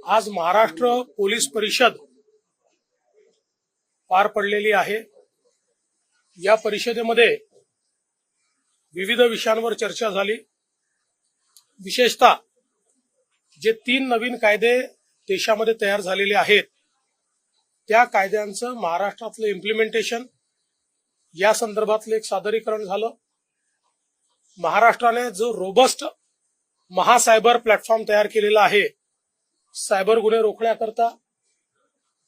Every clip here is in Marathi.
आज महाराष्ट्र पोलीस परिषद पार पडलेली आहे। या परिषदेमध्ये विविध विषयांवर चर्चा झाली। विशेषतः जे 3 नवीन कायदे देशामध्ये तयार झालेले आहेत त्या कायद्यांचं महाराष्ट्रातलं इम्प्लिमेंटेशन या संदर्भातलं एक सादरीकरण झालं। महाराष्ट्राने जो रोबस्ट महासायबर प्लॅटफॉर्म तयार केलेला आहे सायबर गुन्हे रोखण्याकरता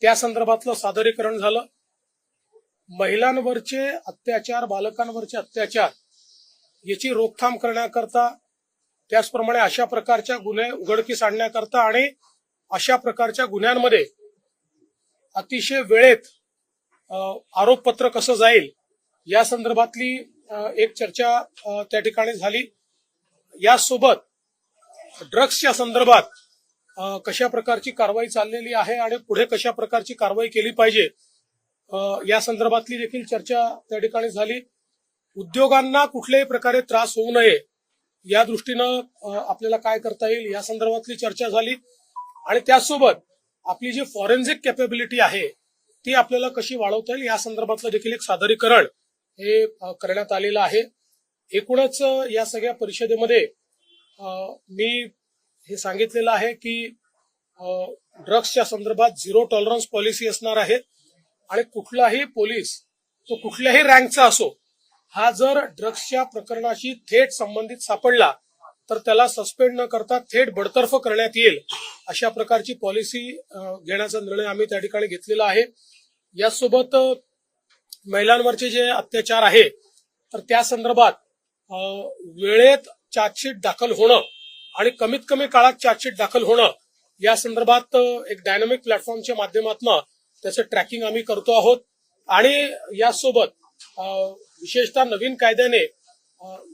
त्या संदर्भातलं सादरीकरण झालं। महिलांवरचे अत्याचार, बालकांवरचे अत्याचार याची रोकथाम करण्याकरता, त्याचप्रमाणे अशा प्रकारच्या गुन्हे उघडकीस आणण्याकरता आणि अशा प्रकारच्या गुन्ह्यांमध्ये अतिशय वेळेत आरोपपत्र कसं जाईल या संदर्भातली एक चर्चा त्या ठिकाणी झाली। यासोबत ड्रग्सच्या संदर्भात कशा प्रकारची कारवाई चाललेली आहे आणि पुढे कशा प्रकारची कारवाई केली पाहिजे या संदर्भातली देखील चर्चा त्या ठिकाणी झाली। उद्योगांना कुठल्याही प्रकारे त्रास होऊ नये या दृष्टीनं आपल्याला काय करता येईल या संदर्भातली चर्चा झाली आणि त्यासोबत आपली जी फॉरेन्सिक कॅपेबिलिटी आहे ती आपल्याला कशी वाढवता येईल या संदर्भातलं देखील एक सादरीकरण हे करण्यात आलेलं आहे। एकूणच या सगळ्या परिषदेमध्ये मी हे सांगितलेलं आहे की ड्रग्सच्या संदर्भात 0 टॉलरन्स पॉलिसी असणार आहे आणि कुठलाही पोलीस तो कुठल्याही रँकचा असो हा जर ड्रग्सच्या प्रकरणाशी थेट संबंधित सापडला तर त्याला सस्पेंड न करता थेट बडतर्फ करण्यात येईल अशा प्रकारची पॉलिसी घेण्याचा निर्णय आम्ही त्या ठिकाणी घेतलेला आहे। यासोबत महिलांवरचे जे अत्याचार आहे तर त्या संदर्भात वेळेत चार्जशीट दाखल होणं आणि कमीत कमी काळात चार्जशीट दाखल होणं या संदर्भात एक डायनामिक प्लॅटफॉर्मच्या माध्यमातून त्याचं ट्रॅकिंग आम्ही करतो आहोत आणि यासोबत विशेषतः नवीन कायद्याने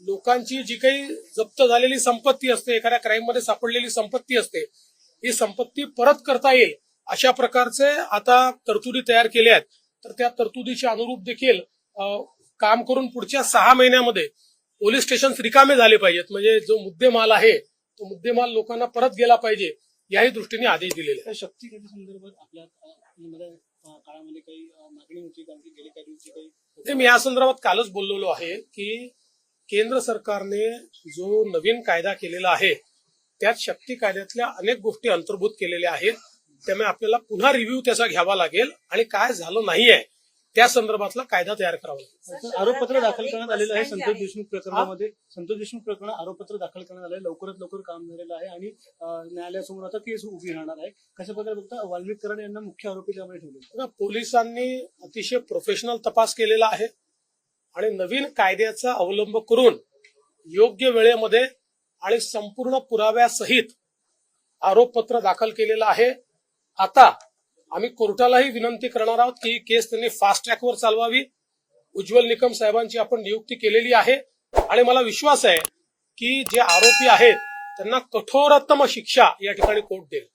लोकांची जी काही जप्त झालेली संपत्ती असते, एखाद्या क्राईममध्ये सापडलेली संपत्ती असते, ही संपत्ती परत करता येईल अशा प्रकारचे आता तरतुदी तयार केल्या आहेत। तर त्या तरतुदीच्या अनुरूप देखील काम करून पुढच्या 6 महिन्यामध्ये पोलीस स्टेशन रिकामे झाले पाहिजेत, म्हणजे जो मुद्देमाल आहे तो मुद्देमाल लोकांना परत गेला पाहिजे याही दृष्टीने आदेश दिलेले आहेत। शक्ती केंद्र संदर्भात आपल्या काळामध्ये काही मागणी होती कारण की गेल्या काही दिवशी काही मी या संदर्भात कालच बोललेलो आहे की केंद्र सरकारने जो नवीन कायदा केलेला आहे त्यात शक्ती कायद्यातल्या अनेक गोष्टी अंतर्भूत केलेल्या आहेत। त्यामुळे आपल्याला पुन्हा रिव्ह्यू त्याचा घ्यावा लागेल आणि काय झालं नाहीये त्या संदर्भातला कायदा तयार करावा लागेल। आरोपपत्र दाखल करण्यात आलेलं आहे संतोष देशमुख प्रकरणामध्ये। संतोष देशमुख प्रकरण आरोपपत्र दाखल करण्यात आलं आहे, लवकरात लवकर काम झालेलं आहे आणि न्यायालयासमोर आता केस उभी राहणार आहे। कशा प्रकारे बघता वाल्मिक कराड यांना मुख्य आरोपी त्यामध्ये ठेवले? पोलिसांनी अतिशय प्रोफेशनल तपास केलेला आहे आणि नवीन कायद्याचा अवलंब करून योग्य वेळेमध्ये आणि संपूर्ण पुराव्यासहित आरोपपत्र दाखल केलेलं आहे। आता आम्ही कोर्टालाही विनंती करणार आहोत की केस त्यांनी फास्ट ट्रॅकवर चालवावी। उज्ज्वल निकम साहेबांची आपण नियुक्ती केलेली आहे आणि मला विश्वास आहे की जे आरोपी आहेत त्यांना कठोरतम शिक्षा या ठिकाणी कोर्ट देईल।